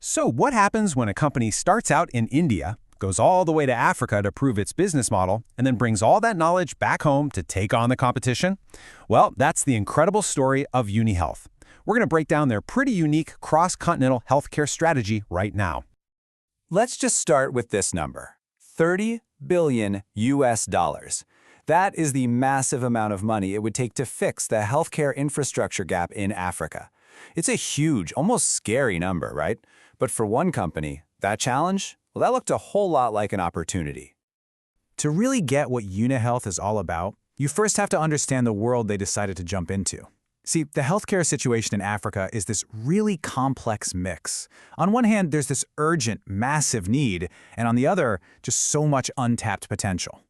So what happens when a company starts out in India, goes all the way to Africa to prove its business model, and then brings all that knowledge back home to take on the competition? Well, that's the incredible story of Unihealth. We're going to break down their pretty unique cross-continental healthcare strategy right now. Let's just start with this number, 30 billion US dollars. That is the massive amount of money it would take to fix the healthcare infrastructure gap in Africa. It's a huge, almost scary number, right? But for one company, that challenge, well, that looked a whole lot like an opportunity. To really get what Unihealth is all about, you first have to understand the world they decided to jump into. See, the healthcare situation in Africa is this really complex mix. On one hand, there's this urgent, massive need, and on the other, just so much untapped potential.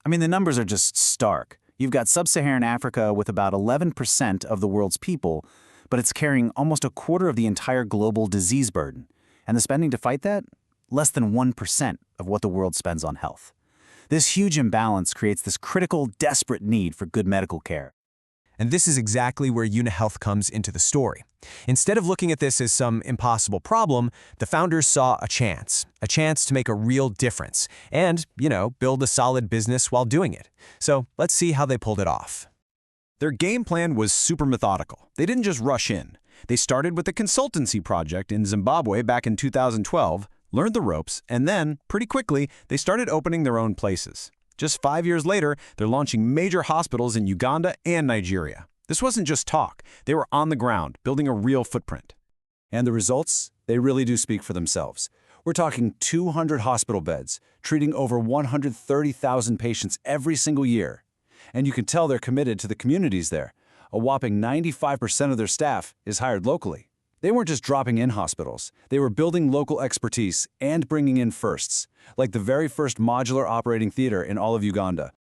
I mean, the numbers are just stark. You've got sub-Saharan Africa with about 11% of the world's people, but it's carrying almost a quarter of the entire global disease burden. And the spending to fight that? Less than 1% of what the world spends on health. This huge imbalance creates this critical, desperate need for good medical care. And this is exactly where Unihealth comes into the story. Instead of looking at this as some impossible problem, the founders saw a chance to make a real difference and, build a solid business while doing it. So let's see how they pulled it off. Their game plan was super methodical. They didn't just rush in. They started with a consultancy project in Zimbabwe back in 2012, learned the ropes, and then, pretty quickly, they started opening their own places. Just 5 years later, they're launching major hospitals in Uganda and Nigeria. This wasn't just talk. They were on the ground, building a real footprint. And the results? They really do speak for themselves. We're talking 200 hospital beds, treating over 130,000 patients every single year. And you can tell they're committed to the communities there. A whopping 95% of their staff is hired locally. They weren't just dropping in hospitals. They were building local expertise and bringing in firsts, like the very first modular operating theater in all of Uganda.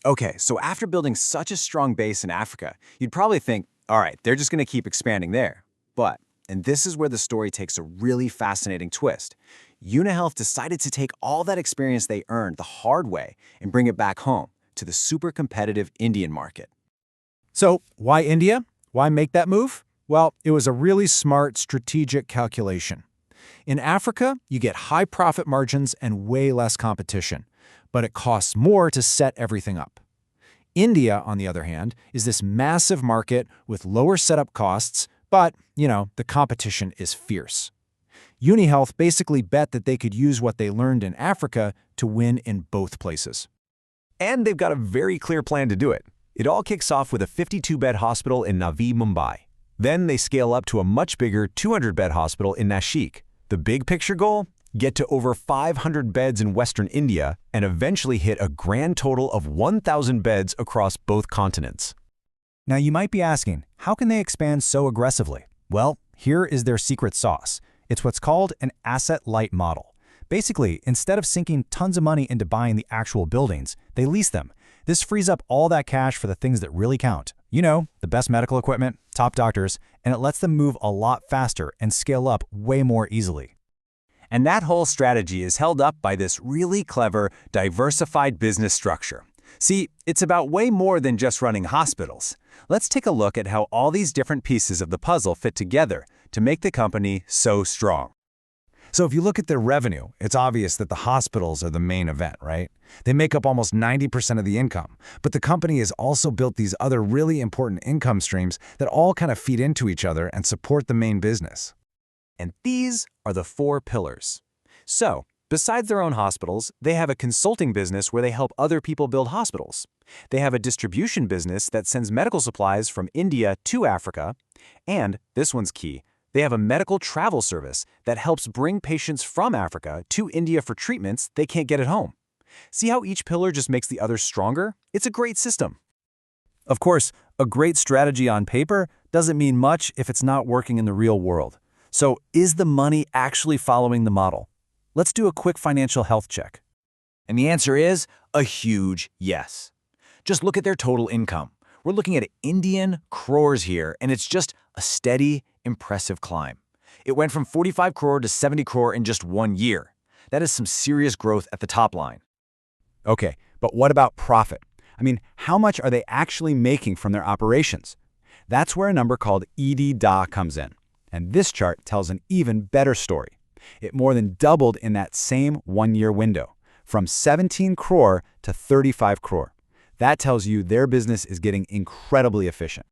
Okay, so after building such a strong base in Africa, you'd probably think, all right, they're just going to keep expanding there. But, and this is where the story takes a really fascinating twist, Unihealth decided to take all that experience they earned the hard way and bring it back home to the super competitive Indian market. So why India? Why make that move? Well, it was a really smart strategic calculation. In Africa, you get high profit margins and way less competition, but it costs more to set everything up. India, on the other hand, is this massive market with lower setup costs, but, the competition is fierce. Unihealth basically bet that they could use what they learned in Africa to win in both places. And they've got a very clear plan to do it. It all kicks off with a 52-bed hospital in Navi Mumbai. Then they scale up to a much bigger 200-bed hospital in Nashik. The big picture goal? Get to over 500 beds in Western India and eventually hit a grand total of 1,000 beds across both continents. Now you might be asking, how can they expand so aggressively? Well, here is their secret sauce. It's what's called an asset-light model. Basically, instead of sinking tons of money into buying the actual buildings, they lease them. This frees up all that cash for the things that really count. The best medical equipment, top doctors, and it lets them move a lot faster and scale up way more easily. And that whole strategy is held up by this really clever, diversified business structure. See, it's about way more than just running hospitals. Let's take a look at how all these different pieces of the puzzle fit together to make the company so strong. So if you look at their revenue, it's obvious that the hospitals are the main event, right? They make up almost 90% of the income, but the company has also built these other really important income streams that all kind of feed into each other and support the main business. And these are the 4 pillars. So, besides their own hospitals, they have a consulting business where they help other people build hospitals. They have a distribution business that sends medical supplies from India to Africa. And, this one's key, they have a medical travel service that helps bring patients from Africa to India for treatments they can't get at home. See how each pillar just makes the others stronger? It's a great system. Of course, a great strategy on paper doesn't mean much if it's not working in the real world. So, is the money actually following the model? Let's do a quick financial health check. And the answer is a huge yes. Just look at their total income. We're looking at Indian crores here, and it's just a steady, impressive climb. It went from 45 crore to 70 crore in just 1 year. That is some serious growth at the top line. Okay, but what about profit? I mean, how much are they actually making from their operations? That's where a number called EBITDA comes in. And this chart tells an even better story. It more than doubled in that same one-year window, from 17 crore to 35 crore. That tells you their business is getting incredibly efficient.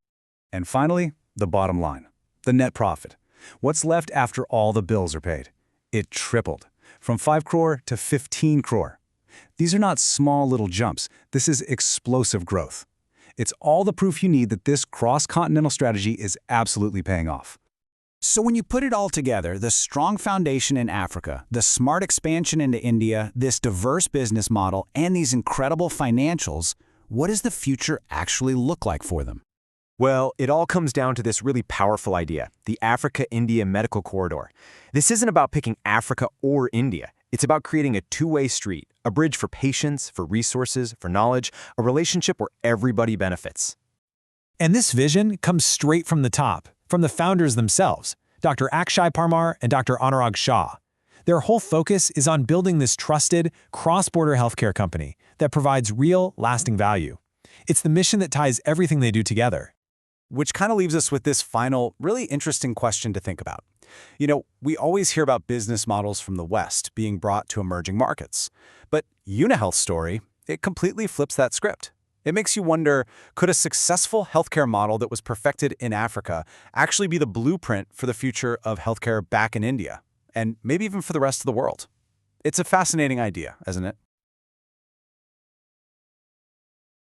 And finally, the bottom line, the net profit. What's left after all the bills are paid? It tripled, from 5 crore to 15 crore. These are not small little jumps. This is explosive growth. It's all the proof you need that this cross-continental strategy is absolutely paying off. So when you put it all together, the strong foundation in Africa, the smart expansion into India, this diverse business model, and these incredible financials, what does the future actually look like for them? Well, it all comes down to this really powerful idea, the Africa-India medical corridor. This isn't about picking Africa or India. It's about creating a two-way street, a bridge for patients, for resources, for knowledge, a relationship where everybody benefits. And this vision comes straight from the top, from the founders themselves, Dr. Akshay Parmar and Dr. Anurag Shah. Their whole focus is on building this trusted, cross-border healthcare company that provides real, lasting value. It's the mission that ties everything they do together. Which kind of leaves us with this final, really interesting question to think about. We always hear about business models from the West being brought to emerging markets. But Unihealth's story, it completely flips that script. It makes you wonder, could a successful healthcare model that was perfected in Africa actually be the blueprint for the future of healthcare back in India, and maybe even for the rest of the world? It's a fascinating idea, isn't it?